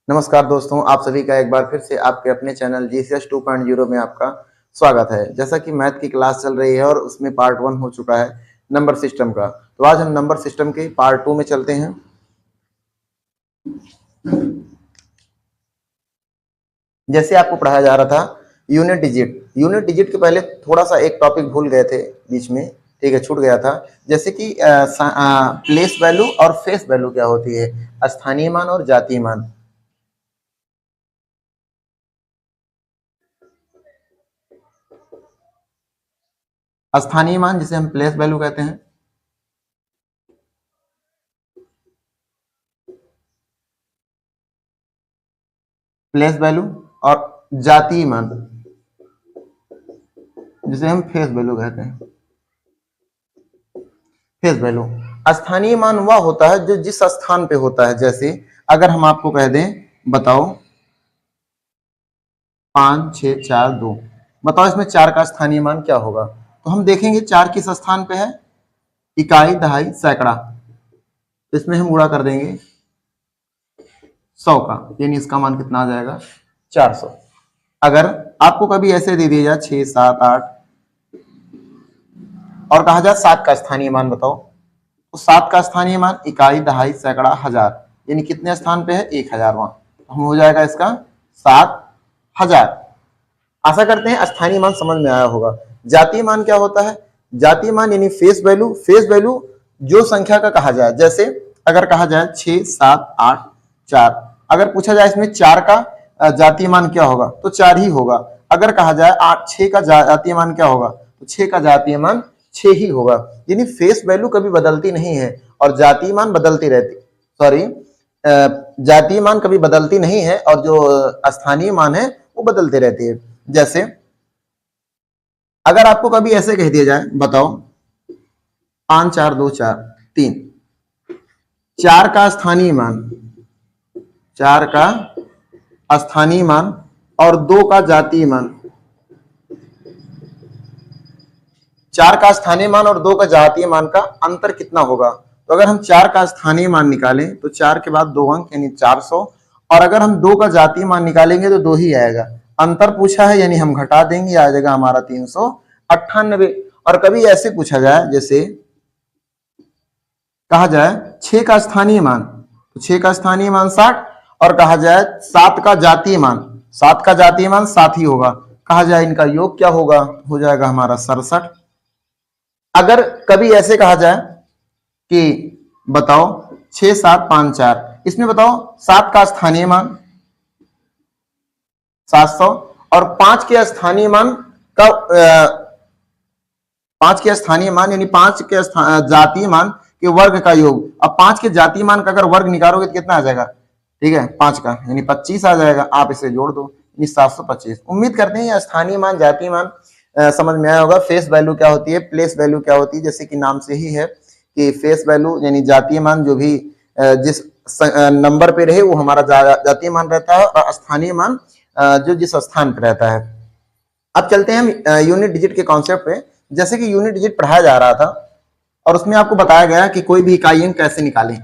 नमस्कार दोस्तों, आप सभी का एक बार फिर से आपके अपने चैनल जीसीएस 2.0 में आपका स्वागत है। जैसा कि मैथ की क्लास चल रही है और उसमें पार्ट 1 हो चुका है नंबर सिस्टम का, तो आज हम नंबर सिस्टम के पार्ट 2 में चलते हैं। जैसे आपको पढ़ाया जा रहा था यूनिट डिजिट के पहले थोड़ा सा एक टॉपिक भूल गए थे बीच में, ठीक है, छूट गया था। जैसे कि प्लेस वैल्यू और फेस वैल्यू क्या होती है, स्थानीय मान और जातीय मान। स्थानीय मान जिसे हम प्लेस वैल्यू कहते हैं, प्लेस वैल्यू, और जातीय मान जिसे हम फेस वैल्यू कहते हैं। फेस वैल्यू स्थानीय मान वह होता है जो जिस स्थान पे होता है। जैसे अगर हम आपको कह दें, बताओ 5 6 4 2, बताओ इसमें 4 का स्थानीय मान क्या होगा, तो हम देखेंगे 4 किस स्थान पे है, इकाई, दहाई, सैकड़ा, तो इसमें हम गुणा कर देंगे 100 का, यानी इसका मान कितना आ जाएगा, 400। अगर आपको कभी ऐसे दे दिया जाए 6 7 8 और कहा जाए 7 का स्थानीय मान बताओ, तो 7 का स्थानीय मान इकाई, दहाई, सैकड़ा, हजार, यानी कितने स्थान पे है, 1000वां, तो हम हो जाएगा इसका 7000। आशा करते हैं स्थानीय मान समझ में आया होगा। जातीय मान क्या होता है, जातीय मान यानी फेस वैल्यू। फेस वैल्यू जो संख्या का कहा जाए, जैसे अगर कहा जाए 6 7 8 4, अगर पूछा जाए इसमें 4 का जातीय मान क्या होगा, तो 4 ही होगा। अगर कहा जाए 8 6 का जातीय मान क्या होगा, तो 6 का जातीय मान 6 ही होगा। यानी फेस वैल्यू कभी बदलती नहीं है और जातीय मान बदलती रहती, सॉरी, जातीय मान कभी बदलती नहीं है और जो स्थानीय मान है वो बदलते रहती है। जैसे अगर आपको कभी ऐसे कह दिया जाए, बताओ 5 4 2 4 3, 4 का स्थानीय मान, 4 का स्थानीय मान और 2 का जातीय मान, 4 का स्थानीय मान और 2 का जातीय मान का अंतर कितना होगा, तो अगर हम 4 का स्थानीय मान निकालें तो 4 के बाद 2 अंक यानी 400, और अगर हम 2 का जातीय मान निकालेंगे तो 2 ही आएगा। अंतर पूछा है यानी हम घटा देंगे, आ जाएगा हमारा 398। और कभी ऐसे पूछा जाए, जैसे कहा जाए 6 का स्थानीय मान, तो 6 का स्थानीय मान 60, और कहा जाए 7 का जातीय मान, 7 का जातीय मान 7 ही होगा, कहा जाए इनका योग क्या होगा, हो जाएगा हमारा 67। अगर कभी ऐसे कहा जाए कि बताओ 6 7 5 4, इसमें बताओ 7 का स्थानीय मान 700 और 5 के स्थानीय मान का 5 के स्थानीय मान यानी 5 के जातीय मान के वर्ग का योग। अब 5 के जातीय मान का अगर वर्ग निकालोगे तो कितना आ जाएगा, ठीक है, 5 का यानी 25 आ जाएगा, आप इसे जोड़ दो यानी 725। उम्मीद करते हैं ये स्थानीय मान, जातीय मान समझ में आया होगा। फेस वैल्यू क्या होती है, प्लेस वैल्यू क्या होती है, जैसे कि नाम से ही है कि फेस वैल्यू यानी जातीय मान जो भी जिस नंबर पे रहे वो हमारा जातीय मान रहता है, और स्थानीय मान जो जिस स्थान पर रहता है। अब चलते हैं हम यूनिट डिजिट के कॉन्सेप्ट पे। जैसे कि यूनिट डिजिट पढ़ाया जा रहा था और उसमें आपको बताया गया कि कोई भी इकाई अंक कैसे निकालें।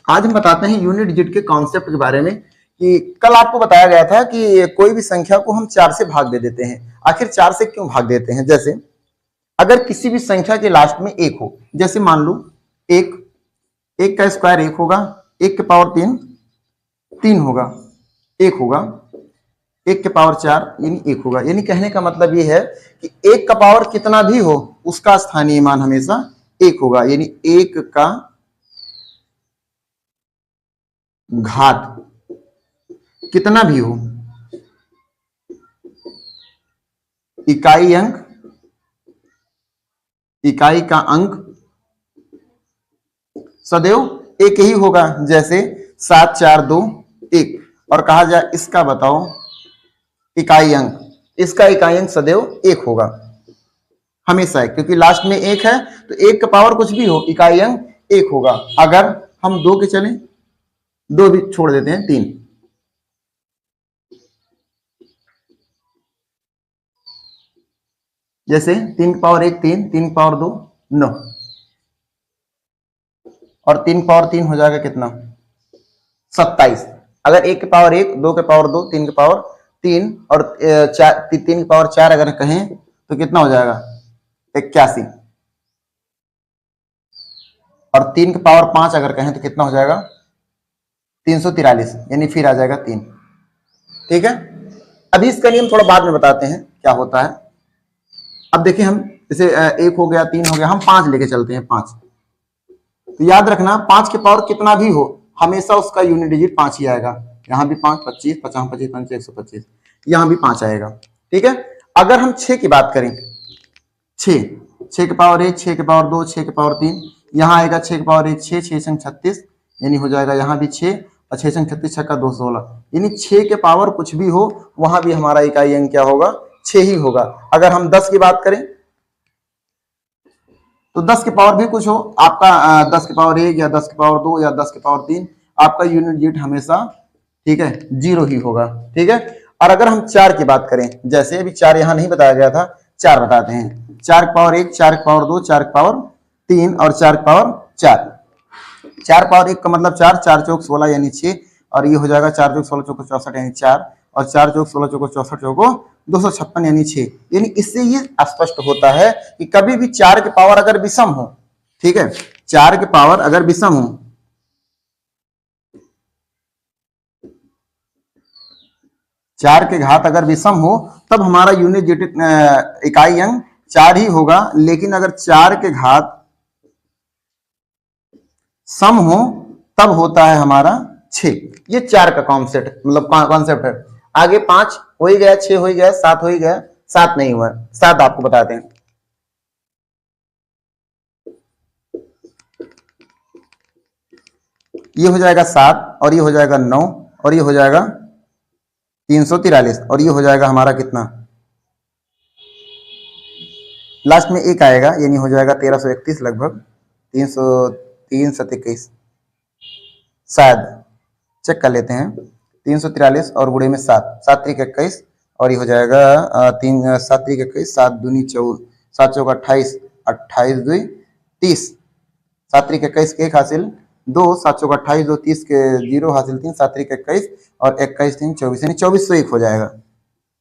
आज हम बताते हैं यूनिट डिजिट के कॉन्सेप्ट के बारे में, कि कल आपको बताया गया था कि कोई भी संख्या को हम 4 से भाग दे देते हैं। आखिर 4 से क्यों भाग देते हैं, जैसे अगर किसी भी संख्या के लास्ट में 1 हो, जैसे मान लो 1, 1 का स्क्वायर 1 होगा, 1 के पावर 3 3 होगा, 1 होगा, 1 के पावर 4 यानी 1 होगा। यानी कहने का मतलब ये है कि 1 का पावर कितना भी हो उसका स्थानीय मान हमेशा 1 होगा, यानी 1 का घात कितना भी हो, इकाई अंक, इकाई का अंक सदैव 1 ही होगा। जैसे 7 4 2 1, और कहा जाए इसका बताओ इकाई अंक, इसका इकाई अंक सदैव 1 होगा हमेशा है, क्योंकि लास्ट में 1 है, तो 1 का पावर कुछ भी हो इकाई अंक 1 होगा। अगर हम 2 के चले, 2 भी छोड़ देते हैं, 3, जैसे 3 की पावर 1 3, 3 की पावर 2 9, और 3 की पावर 3 हो जाएगा कितना 27। अगर 1 की पावर 1, 2 की पावर 2, 3 की पावर 3 और 3 की पावर 4 अगर कहें तो कितना हो जाएगा 81, और 3 की पावर 5 अगर कहें तो कितना हो जाएगा 343, यानी फिर आ जाएगा 3। ठीक है, अभी इसका नियम थोड़ा बाद में बताते हैं क्या होता है। अब देखिए हम जैसे 1 हो गया, 3 हो गया, हम 5 लेके चलते हैं 5। तो याद रखना 5 के पावर कितना भी हो हमेशा उसका यूनिट डिजिट 5 ही आएगा। यहाँ भी 5, 25, 50, 25, 25, 125, यहाँ भी 5 आएगा। ठीक है, अगर हम 6 की बात करें, 6 के पावर 1, 6 के पावर 2, 6 के पावर 3, यहाँ आएगा 6 के पावर 1 6, 6 संग 36, यानी हो जाएगा यहाँ भी 6, और 6 संग 36 छक्का 216, यानी 6 के पावर कुछ भी हो वहां भी हमारा इकाई अंक क्या होगा 6 ही होगा। अगर हम 10 की बात करें तो 10 के पावर भी कुछ हो आपका 10 के पावर 1 या 10 के पावर 2 या 10 के पावर 3, आपका यूनिट डिजिट हमेशा ठीक है 0 ही होगा। ठीक है, और अगर हम 4 की बात करें, जैसे अभी 4 यहाँ नहीं बताया गया था, 4 बताते हैं। 4 के पावर 1, 4 के पावर 2, 4 के पावर 3 और 4 के पावर 4। 4 पावर 1 का मतलब 4, 4 चौक 16 यानी 6, और ये हो जाएगा 4 चौक 16 चौको 64 यानी 4, और 4 चौक 16 चौको 64 चौको 256 यानी 6। यानी इससे ये स्पष्ट होता है कि कभी भी 4 के पावर अगर विषम हो, ठीक है, 4 के पावर अगर विषम हो, 4 के घात अगर विषम हो तब हमारा यूनिट डिजिट इकाई अंक 4 ही होगा। लेकिन अगर 4 के घात सम हो तब होता है हमारा 6। ये 4 का कॉन्सेप्ट मतलब कॉन्सेप्ट है। आगे 5 हो ही गया, 6 हो ही गया, 7 हो ही गया, 7 नहीं हुआ, 7 आपको बताते हैं। ये हो जाएगा 7, और ये हो जाएगा 9, और ये हो जाएगा 343, और ये हो जाएगा हमारा कितना, लास्ट में 1 आएगा, यानी हो जाएगा 1331 लगभग, 303 721 शायद, चेक कर लेते हैं। 343 और गुणे में 7, 7 3 21, और ये हो जाएगा 7 3 21, 7 दूनी 14, 7 चौक 28, 28 2 30, 7 3 21 के 1 हासिल 2, 7 चौक 28 2 30 के 0 हासिल 3, 7 3 21 और 21 3 24, यानी 2401 हो जाएगा,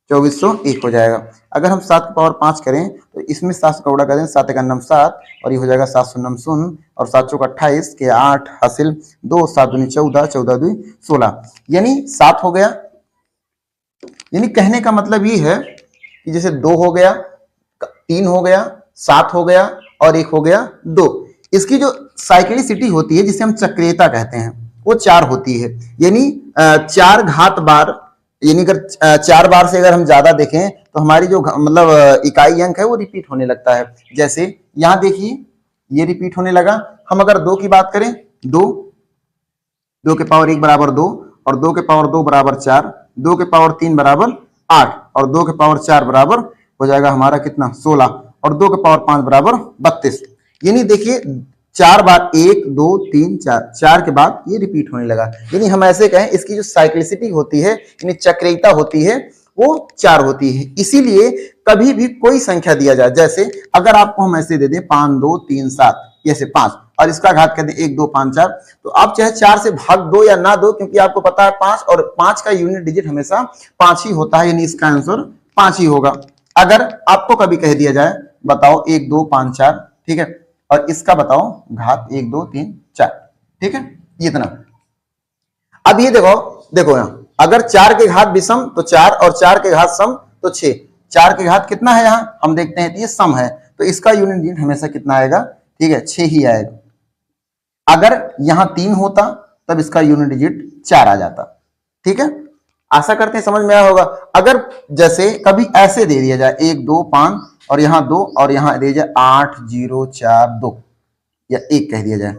2401 हो जाएगा। अगर हम 7 की पावर 5 करें तो इसमें 7 का गुणा करें, 7 का नम 7, और ये हो जाएगा 7 शून्य 0, और 7 चौक 28 के 8 हासिल 2, 7 दूनी 14, 14 2 16, यानी 7 हो गया। यानी कहने का मतलब ये है कि जैसे 2 हो गया, 3 हो गया, 7 हो गया और 1 हो गया 2। इसकी जो साइक्लिसिटी होती है जिसे हम चक्रीयता कहते हैं वो 4 होती है। यानी 4 घात बार, यानी अगर 4 बार से अगर हम ज्यादा देखें तो हमारी जो मतलब इकाई अंक है वो रिपीट होने लगता है। जैसे यहां देखिए ये रिपीट होने लगा। हम अगर 2 की बात करें, 2 के पावर 1 बराबर 2, और 2 के पावर 2 बराबर 4, 2 के पावर 3 बराबर 8, और 2 के पावर 4 बराबर हो जाएगा हमारा कितना 16, और 2 के पावर 5 बराबर 32। यानी देखिए 4 बार 1 2 3 4, 4 के बाद ये रिपीट होने लगा। यानी हम ऐसे कहें इसकी जो साइक्लिसिटी होती है यानी चक्रीयता होती है वो 4 होती है। इसीलिए कभी भी कोई संख्या दिया जाए, जैसे अगर आपको हम ऐसे दे दें 5 2 3 7, जैसे 5, और इसका घात कर दें 1 2 5 4, तो आप चाहे 4 से भाग दो या ना दो, क्योंकि आपको पता है 5, और 5 का यूनिट डिजिट हमेशा 5 ही होता है, यानी इसका आंसर 5 ही होगा। अगर आपको कभी कह दिया जाए बताओ 1 2 5 4, ठीक है, और इसका बताओ घात 1 2 3 4, ठीक है, इतना। अब ये देखो यहां अगर 4 के घात विषम तो 4, और 4 के घात सम तो 6। 4 के घात कितना है यहां हम देखते हैं, तो ये सम है, तो इसका यूनिट डिजिट हमेशा कितना आएगा, ठीक है 6 ही आएगा। अगर यहां 3 होता तब इसका यूनिट डिजिट 4 आ जाता। ठीक है, आशा करते हैं समझ में आया होगा। अगर जैसे कभी ऐसे दे दिया जाए 1 2 5 और यहां 2, और यहां दे जाए 8 0 4 2 या 1 कह दिया जाए,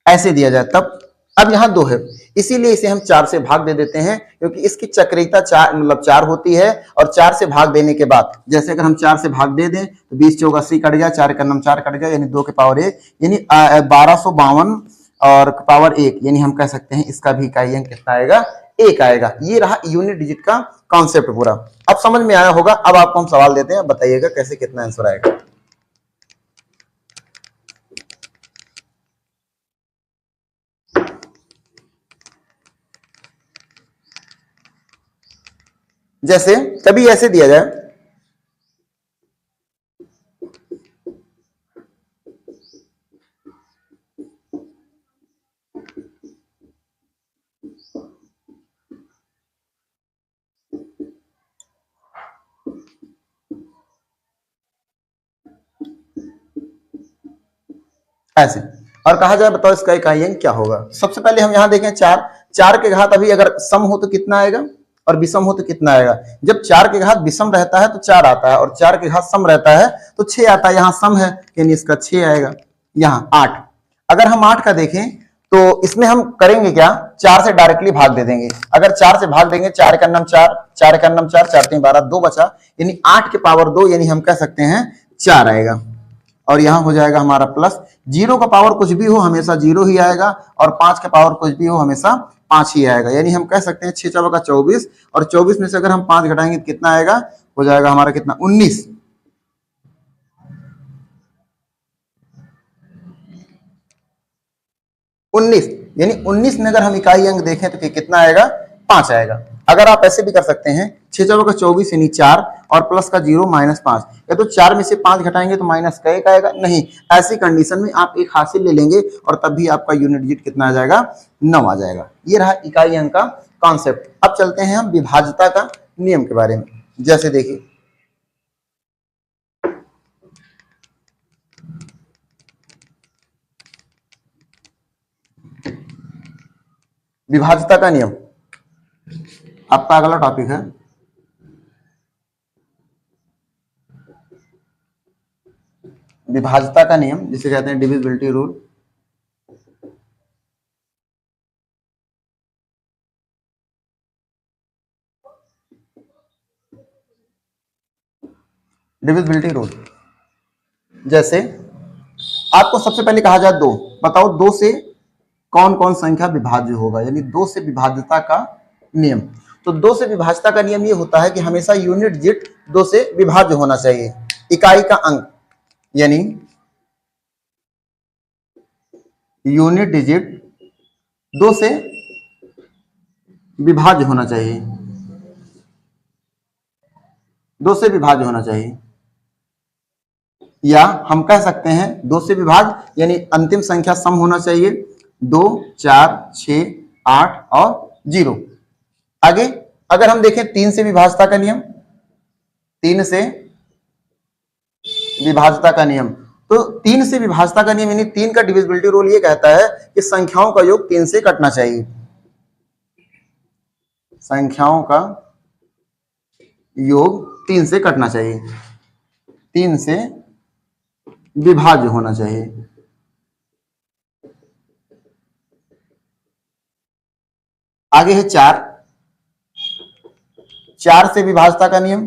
ऐसे दिया जाए तब, अब यहां 2 है इसीलिए इसे हम 4 से भाग दे देते हैं, क्योंकि इसकी चक्रीयता 4 मतलब 4 होती है। और 4 से भाग देने के बाद जैसे अगर हम 4 से भाग दे दें तो 20 चौक 80 कट गया, 4 का नम 4 कट गया, यानी 2 के पावर 1, यानी 1252 और पावर 1, यानी हम कह सकते हैं इसका भी इकाई अंक कितना आएगा 1 आएगा। ये रहा यूनिट डिजिट का कॉन्सेप्ट पूरा। अब समझ में आया होगा। अब आपको हम सवाल देते हैं, बताइएगा कैसे कितना आंसर आएगा। जैसे कभी ऐसे दिया जाए, ऐसे और कहा जाए बताओ इसका इकाई अंक क्या होगा। सबसे पहले हम यहां देखें 4, 4 के घात अभी अगर सम हो तो कितना आएगा और विषम हो तो कितना आएगा। जब 4 के घात विषम रहता है तो 4 आता है और 4 के घात सम रहता है तो 6 आता है। यहाँ सम है यानी इसका 6 आएगा। यहाँ 8, अगर हम 8 का देखें तो इसमें हम करेंगे क्या, 4 से डायरेक्टली भाग दे देंगे। अगर 4 से भाग देंगे, 4 का नाम 4, 4 का नाम 4, 4 3 12, 2 बचा, यानी 8 के पावर 2, यानी हम कह सकते हैं 4 आएगा। और यहां हो जाएगा हमारा प्लस। 0 का पावर कुछ भी हो हमेशा 0 ही आएगा और 5 का पावर कुछ भी हो हमेशा 5 ही आएगा। यानी हम कह सकते हैं 6 4 का 24 और 24 में से अगर हम 5 घटाएंगे तो कितना आएगा, हो जाएगा हमारा कितना, 19। 19 यानी 19 में अगर हम इकाई अंक देखें तो कितना आएगा, 5 आएगा। अगर आप ऐसे भी कर सकते हैं 6 4 का 24 यानी 4 और प्लस का 0 -5, या तो 4 में से 5 घटाएंगे तो माइनस का 1 आएगा। नहीं, ऐसी कंडीशन में आप एक हासिल ले लेंगे और तब भी आपका यूनिट डिजिट कितना आ जाएगा, 9 आ जाएगा। ये रहा इकाई अंक का कॉन्सेप्ट। अब चलते हैं हम विभाज्यता का नियम के बारे में। जैसे देखिए विभाज्यता का नियम आपका अगला टॉपिक है। विभाज्यता का नियम जिसे कहते हैं डिविजिबिलिटी रूल। डिविजिबिलिटी रूल जैसे आपको सबसे पहले कहा जाए 2, बताओ 2 से कौन कौन संख्या विभाज्य होगा, यानी 2 से विभाज्यता का नियम। तो 2 से विभाज्यता का नियम ये होता है कि हमेशा यूनिट डिजिट 2 से विभाज्य होना चाहिए। इकाई का अंक यानी यूनिट डिजिट 2 से विभाज्य होना चाहिए, 2 से विभाज्य होना चाहिए। या हम कह सकते हैं 2 से विभाज्य यानी अंतिम संख्या सम होना चाहिए, 2 4 6 8 और 0। आगे अगर हम देखें 3 से विभाज्यता का नियम, 3 से विभाज्यता का नियम, तो 3 से विभाज्यता का नियम यानी 3 का डिविजिबिलिटी रूल ये कहता है कि संख्याओं का योग 3 से कटना चाहिए। संख्याओं का योग 3 से कटना चाहिए, 3 से विभाज्य होना चाहिए। आगे है 4, 4 से विभाज्यता का नियम,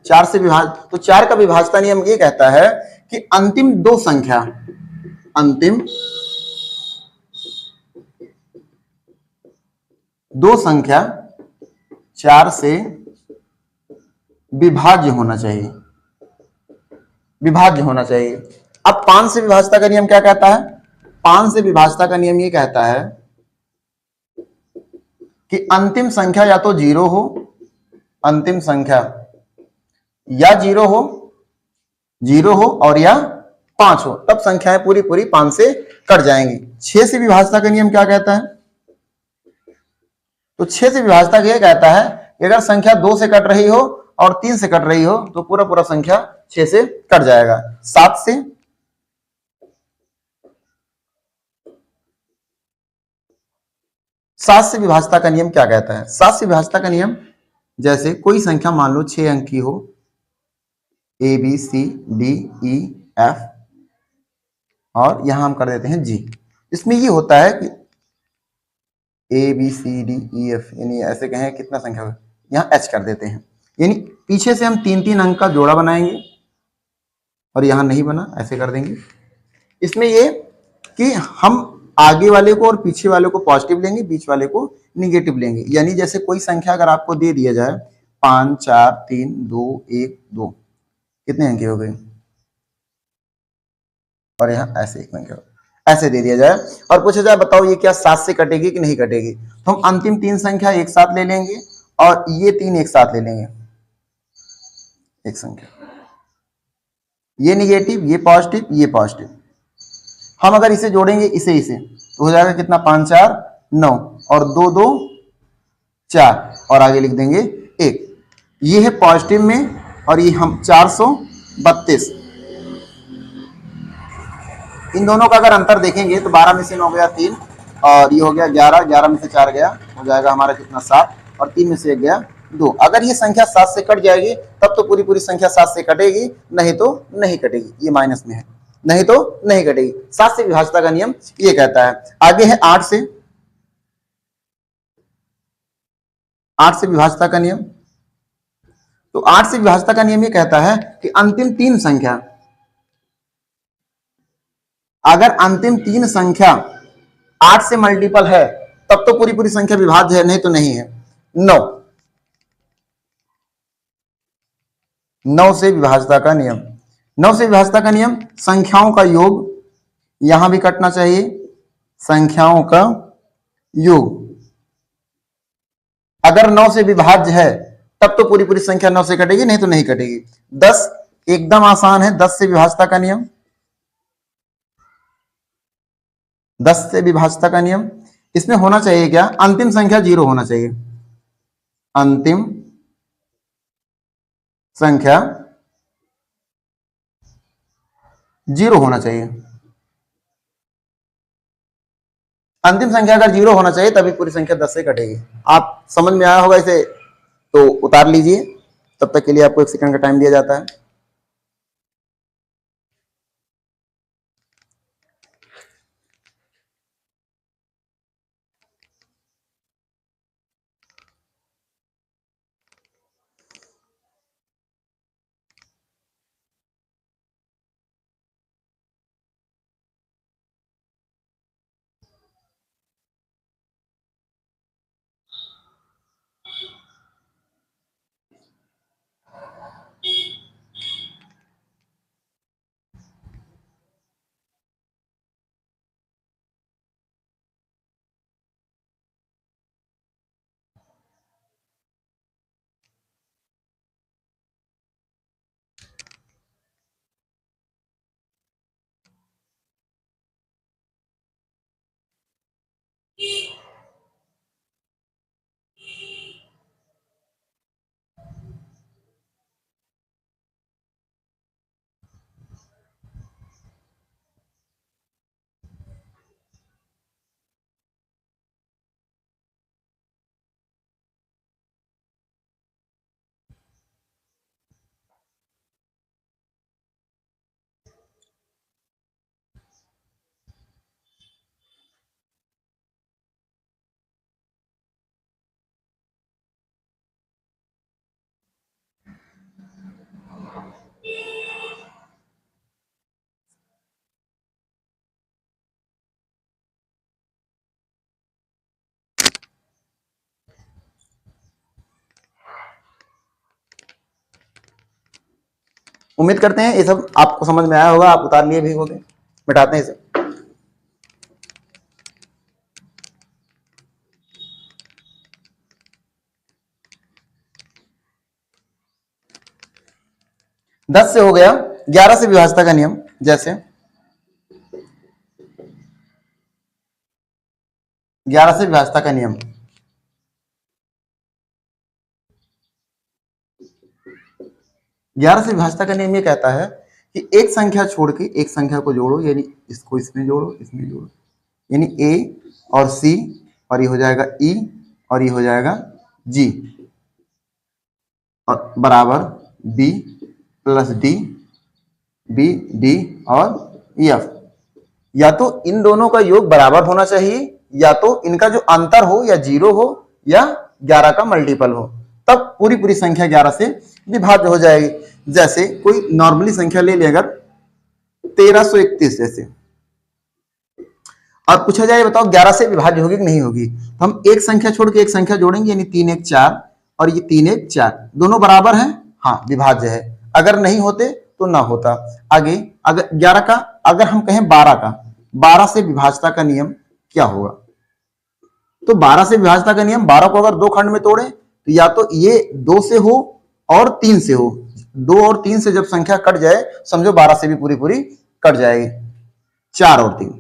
4 से विभाज्य, तो 4 का विभाज्यता नियम ये कहता है कि अंतिम 2 संख्या, अंतिम 2 संख्या 4 से विभाज्य होना चाहिए, विभाज्य होना चाहिए। अब 5 से विभाज्यता का नियम क्या कहता है, 5 से विभाज्यता का नियम ये कहता है कि अंतिम संख्या या तो 0 हो, अंतिम संख्या या 0 हो, 0 हो और या 5 हो, तब संख्याएं पूरी पूरी 5 से कट जाएंगी। 6 से विभाज्यता का नियम क्या कहता है, तो 6 से विभाज्यता यह कहता है कि अगर संख्या 2 से कट रही हो और 3 से कट रही हो तो पूरा पूरा संख्या 6 से कट जाएगा। 7 से, 7 से विभाज्यता का नियम क्या कहता है, 7 से विभाज्यता का नियम जैसे कोई संख्या मान लो 6 अंक की हो, A B C D E F और यहां हम कर देते हैं जी। इसमें ये होता है कि A B C D E F यानी ऐसे कहें कितना संख्या होगा, यहां एच कर देते हैं, यानी पीछे से हम 3 अंक का जोड़ा बनाएंगे और यहां नहीं बना ऐसे कर देंगे। इसमें ये कि हम आगे वाले को और पीछे वाले को पॉजिटिव लेंगे, बीच वाले को निगेटिव लेंगे। यानी जैसे कोई संख्या अगर आपको दे दिया जाए 5 4 3 2 1 2, कितने अंक हो गए, और यहाँ ऐसे एक अंक ऐसे दे दिया जाए और पूछा जाए बताओ ये क्या 7 से कटेगी कि नहीं कटेगी, तो हम अंतिम 3 संख्या एक साथ ले लेंगे और ये 3 एक साथ ले लेंगे। एक संख्या ये निगेटिव, ये पॉजिटिव, ये पॉजिटिव। हम अगर इसे जोड़ेंगे इसे तो हो जाएगा कितना, 5 4 9 और 2 2 4 और आगे लिख देंगे 1। ये है पॉजिटिव में और ये हम 432। इन दोनों का अगर अंतर देखेंगे तो 12 में से 9 गया 3 और ये हो गया 11, 11 में से 4 गया, हो जाएगा हमारा कितना 7 और 3 में से 1 गया 2। अगर ये संख्या 7 से कट जाएगी तब तो पूरी पूरी संख्या 7 से कटेगी, नहीं तो नहीं कटेगी। ये माइनस में है, नहीं तो नहीं कटेगी। 7 से विभाज्यता का नियम ये कहता है। आगे है 8 से विभाज्यता का नियम। तो 8 से विभाज्यता का नियम ये कहता है कि अंतिम 3 संख्या, अगर अंतिम 3 संख्या 8 से मल्टीपल है तब तो पूरी पूरी संख्या विभाज्य है, नहीं तो नहीं है। 9 से विभाज्यता का नियम। 9 से विभाज्यता का नियम, संख्याओं का योग, यहां भी कटना चाहिए, संख्याओं का योग अगर 9 से विभाज्य है तब तो पूरी पूरी संख्या 9 से कटेगी, नहीं तो नहीं कटेगी। 10 एकदम आसान है, 10 से विभाज्यता का नियम। 10 से विभाज्यता का नियम, इसमें होना चाहिए क्या, अंतिम संख्या 0 होना चाहिए। अंतिम संख्या 0 होना चाहिए। अंतिम संख्या अगर 0 होना चाहिए तभी पूरी संख्या 10 से कटेगी। आप समझ में आया होगा इसे, तो उतार लीजिए, तब तक के लिए आपको 1 सेकंड का टाइम दिया जाता है। उम्मीद करते हैं ये सब आपको समझ में आया होगा, आप उतार लिए भी होंगे। मिटाते हैं इसे। दस से हो गया 11 से विभाज्यता का नियम। जैसे 11 से विभाज्यता का नियम, 11 से विभाज्यता का नियम ये कहता है कि एक संख्या छोड़ के एक संख्या को जोड़ो, यानी इसको इसमें जोड़ो, इसमें जोड़ो, यानी ए और सी और ये हो जाएगा ई और ये हो जाएगा जी और बराबर B plus D, B D और एफ। या तो इन दोनों का योग बराबर होना चाहिए या तो इनका जो अंतर हो या 0 हो या 11 का मल्टीपल हो, तब पूरी पूरी संख्या 11 से विभाज्य हो जाएगी। जैसे कोई नॉर्मली संख्या ले ले, अगर 1331 जैसे, और पूछा जाए बताओ 11 से विभाज्य होगी कि नहीं होगी, तो हम एक संख्या छोड़ के एक संख्या जोड़ेंगे, यानी 3 1 4 और ये 3 1 4 दोनों बराबर हैं, हाँ विभाज्य है। अगर नहीं होते तो ना होता। आगे अगर 11 का, अगर हम कहें 12 का, 12 से विभाज्यता का नियम क्या होगा, तो 12 से विभाज्यता का नियम, 12 को अगर दो खंड में तोड़े तो या तो ये 2 से हो और 3 से हो, 2 और 3 से जब संख्या कट जाए समझो 12 से भी पूरी पूरी कट जाएगी। 4 और 3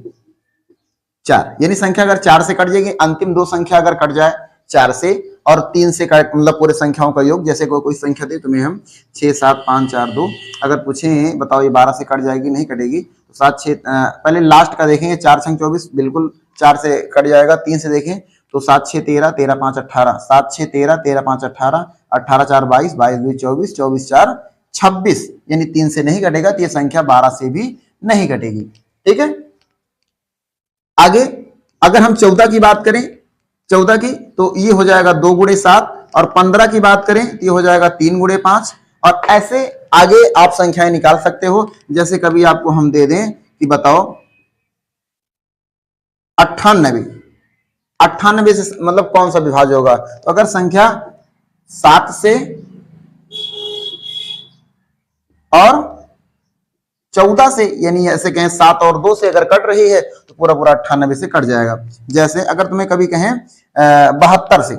4, यानी संख्या अगर 4 से कट जाएगी, अंतिम दो संख्या अगर कट जाए 4 से और 3 से कट, मतलब पूरे संख्याओं का योग, जैसे कोई संख्या दे तुम्हें हम 6 7 5 4 2, अगर पूछे बताओ ये 12 से कट जाएगी नहीं कटेगी, तो 7 6 पहले लास्ट का देखेंगे, 4 6 24 बिल्कुल 4 से कट जाएगा। 3 से देखें तो 7 6 13 13 5 18, 7 6 13 13 5 18, 18 4 22, 22 2 24, 24 4 26, यानी 3 से नहीं कटेगा, तो ये संख्या 12 से भी नहीं कटेगी। ठीक है, आगे अगर हम 14 की बात करें, 14 की, तो ये हो जाएगा 2 गुणे 7, और 15 की बात करें तो ये हो जाएगा 3 गुणे 5, और ऐसे आगे आप संख्याएं निकाल सकते हो। जैसे कभी आपको हम दे दें कि बताओ 98, 98 से मतलब कौन सा विभाज्य होगा, तो अगर संख्या 7 से और 14 से, यानी ऐसे कहें 7 और 2 से अगर कट रही है तो पूरा पूरा 98 से कट जाएगा। जैसे अगर तुम्हें कभी कहें 72 से,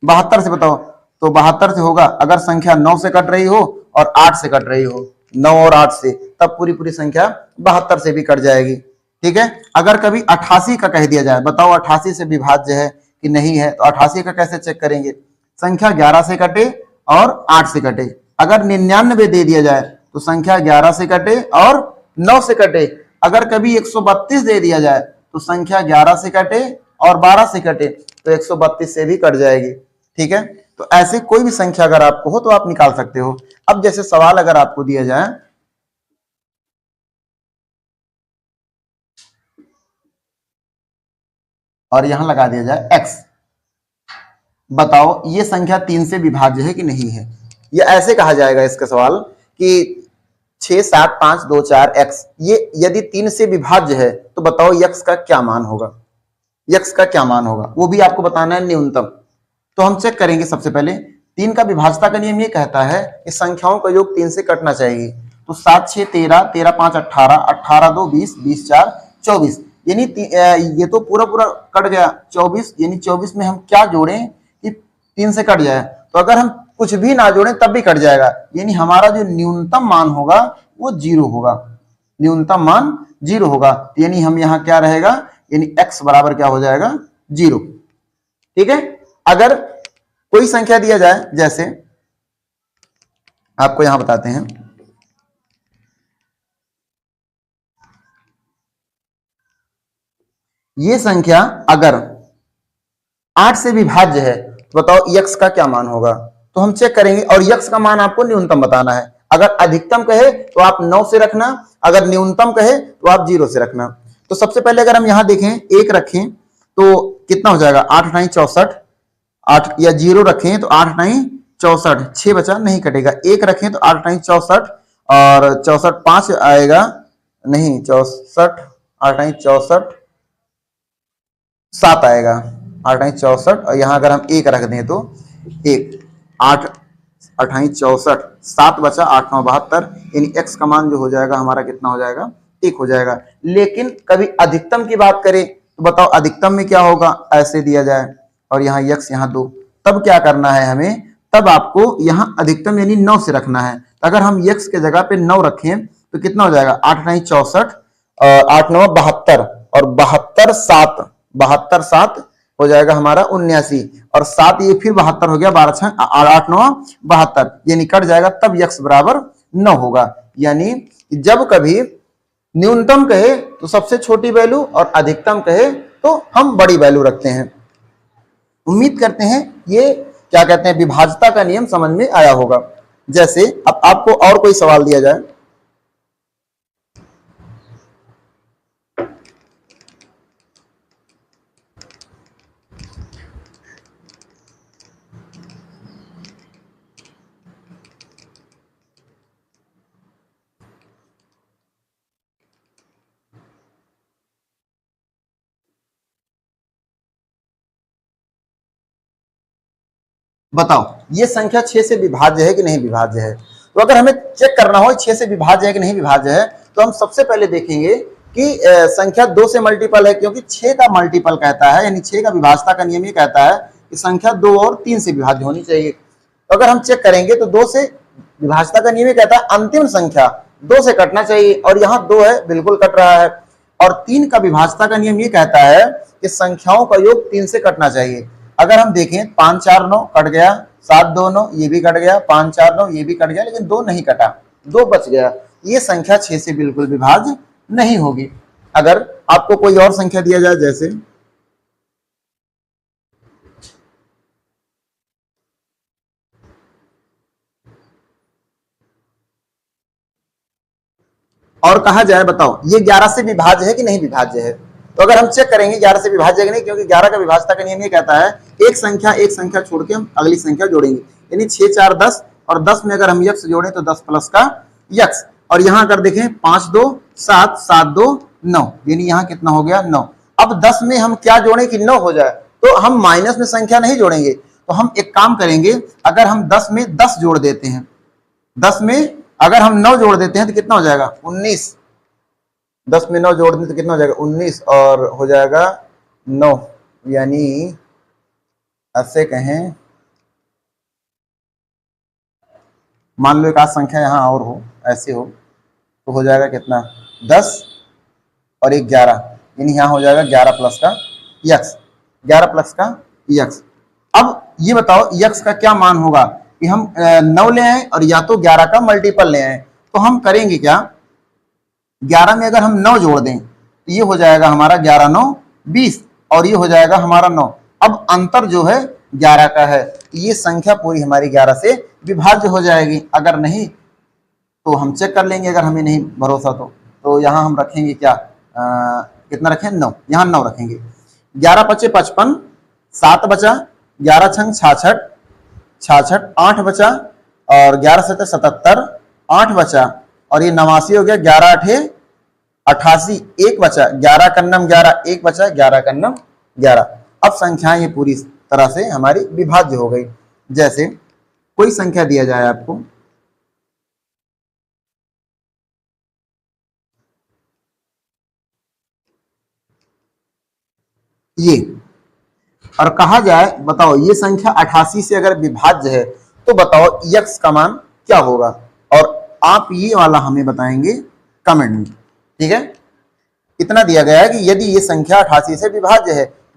72 से बताओ, तो 72 से होगा अगर संख्या 9 से कट रही हो और 8 से कट रही हो, 9 और 8 से, तब पूरी पूरी संख्या 72 से भी कट जाएगी। ठीक है, अगर कभी 88 का कह दिया जाए, बताओ 88 से विभाज्य है कि नहीं है, तो 88 का कैसे चेक करेंगे, संख्या 11 से कटे और 8 से कटे। अगर 99 दे दिया जाए तो संख्या 11 से कटे और 9 से कटे। अगर कभी 132 दे दिया जाए तो संख्या 11 से कटे और 12 से कटे, तो 132 से भी कट जाएगी। ठीक है, तो ऐसे कोई भी संख्या अगर आपको हो तो आप निकाल सकते हो। अब जैसे सवाल अगर आपको दिया जाए, और यहां लगा दिया जाए x, बताओ ये संख्या 3 से विभाज्य है कि नहीं है। ये ऐसे कहा जाएगा इसका सवाल कि 6 7 5 2 4 x, ये यदि 3 से विभाज्य है तो बताओ x का क्या मान होगा, x का क्या मान होगा, वो भी आपको बताना है न्यूनतम। तो हम चेक करेंगे सबसे पहले, 3 का विभाज्यता का नियम ये कहता है कि संख्याओं का योग 3 से कटना चाहिए। तो 7 6 13, 13 5 18, 18 2 20, 20 4 24, यानी ये तो पूरा पूरा कट गया 24, यानी 24 में हम क्या जोड़ें कि 3 से कट जाए, तो अगर हम कुछ भी ना जोड़ें तब भी कट जाएगा, यानी हमारा जो न्यूनतम मान होगा वो 0 होगा, न्यूनतम मान 0 होगा। यानी हम यहाँ क्या रहेगा, यानी x बराबर क्या हो जाएगा, 0। ठीक है, अगर कोई संख्या दिया जाए, जैसे आपको यहां बताते हैं, ये संख्या अगर 8 से विभाज्य है तो बताओ x का क्या मान होगा। तो हम चेक करेंगे, और x का मान आपको न्यूनतम बताना है। अगर अधिकतम कहे तो आप 9 से रखना, अगर न्यूनतम कहे तो आप 0 से रखना। तो सबसे पहले अगर हम यहां देखें, एक रखें तो कितना हो जाएगा, 8 9 64, 8 या 0 रखें तो 8 9 64, 6 बचा नहीं कटेगा। एक रखें तो 8 9 64 और 64 5 आएगा, नहीं 64, 8 9 64 7 आएगा, 8 9 64, और यहां अगर हम एक रख दें तो एक, 8 अठाई 64, 7 बचा, 8 9 72, यानी x का मान जो हो जाएगा हमारा कितना हो जाएगा, 1 हो जाएगा। लेकिन कभी अधिकतम की बात करें तो बताओ अधिकतम में क्या होगा, ऐसे दिया जाए और यहाँ x यहाँ 2, तब क्या करना है हमें, तब आपको यहाँ अधिकतम यानी 9 से रखना है। तो अगर हम x के जगह पे 9 रखें तो कितना हो जाएगा, 8 9 64, 8 9 72, और 72 7, 72 7 हो जाएगा हमारा 79, और 7 ये फिर 72 हो गया, 12 6 8 9 72, यानी कट जाएगा, तब x बराबर 9 होगा। यानी जब कभी न्यूनतम कहे तो सबसे छोटी वैल्यू और अधिकतम कहे तो हम बड़ी वैल्यू रखते हैं। उम्मीद करते हैं ये क्या कहते हैं, विभाज्यता का नियम समझ में आया होगा। जैसे अब आपको और कोई सवाल दिया जाए, बताओ ये संख्या 6 से विभाज्य है कि नहीं विभाज्य है। तो अगर हमें चेक करना हो 6 से विभाज्य है कि नहीं विभाज्य है, तो हम सबसे पहले देखेंगे कि संख्या 2 से मल्टीपल है, क्योंकि 6 का मल्टीपल कहता है, यानी 6 का विभाज्यता का नियम ये कहता है कि संख्या 2 और 3 से विभाज्य होनी चाहिए। तो अगर हम चेक करेंगे तो 2 से विभाज्यता का नियम ये कहता है अंतिम संख्या 2 से कटना चाहिए, और यहाँ 2 है, बिल्कुल कट रहा है। और 3 का विभाज्यता का नियम ये कहता है कि संख्याओं का योग 3 से कटना चाहिए। अगर हम देखें 5 4 9 कट गया, 7 2 9 ये भी कट गया, 5 4 9 ये भी कट गया, लेकिन 2 नहीं कटा, 2 बच गया। ये संख्या 6 से बिल्कुल विभाज्य नहीं होगी। अगर आपको कोई और संख्या दिया जाए, जैसे और कहा जाए बताओ ये 11 से विभाज्य है कि नहीं विभाज्य है। तो अगर हम चेक करेंगे 11 से विभाज्य है कि नहीं, क्योंकि 11 का विभाज्यता का नियम ये कहता है एक संख्या छोड़ के हम अगली संख्या जोड़ेंगे, यानी 6 4 10, और 10 में अगर हम यक्स जोड़े तो 10 प्लस का यक्स। और यहाँ अगर देखें 5 2 7 7 2 9, यानी यहाँ कितना हो गया 9। अब 10 में हम क्या जोड़ें कि 9 हो जाए, तो हम माइनस में संख्या नहीं जोड़ेंगे। तो हम एक काम करेंगे, अगर हम 10 में 10 जोड़ देते हैं, 10 में अगर हम 9 जोड़ देते हैं तो कितना हो जाएगा 19। 10 में 9 जोड़ दें तो कितना हो जाएगा 19, और हो जाएगा 9, यानी ऐसे कहें, मान लो एक आध संख्या यहाँ और हो, ऐसे हो, तो हो जाएगा कितना 10 और एक 11, यानी यहाँ हो जाएगा 11 प्लस का यक्स, 11 प्लस का यक्स। अब ये बताओ यक्स का क्या मान होगा कि हम 9 ले आए और या तो 11 का मल्टीपल ले आए। तो हम करेंगे क्या, 11 में अगर हम 9 जोड़ दें तो ये हो जाएगा हमारा 11 9 20, और ये हो जाएगा हमारा 9। अब अंतर जो है 11 का है, ये संख्या पूरी हमारी 11 से विभाज्य हो जाएगी। अगर नहीं तो हम चेक कर लेंगे, अगर हमें नहीं भरोसा तो यहाँ हम रखेंगे क्या, कितना रखें 9, यहाँ 9 रखेंगे। 11 पचे 55, 7 बचा, 11 छंग 66 66, 8 बचा, और 11 सतह 77, 8 बचा, और ये 89 हो गया, 11 8 88, 1 बचा, 11 कन्नम 11, 1 बचा, 11 कन्नम 11। अब संख्याएं ये पूरी तरह से हमारी विभाज्य हो गई। जैसे कोई संख्या दिया जाए आपको, ये, और कहा जाए बताओ ये संख्या 88 से अगर विभाज्य है तो बताओ यक्स का मान क्या होगा, और आप ये वाला हमें बताएंगे कमेंट में। ठीक है, इतना दिया गया है कि यदि ये संख्या 88 से विभाज्य है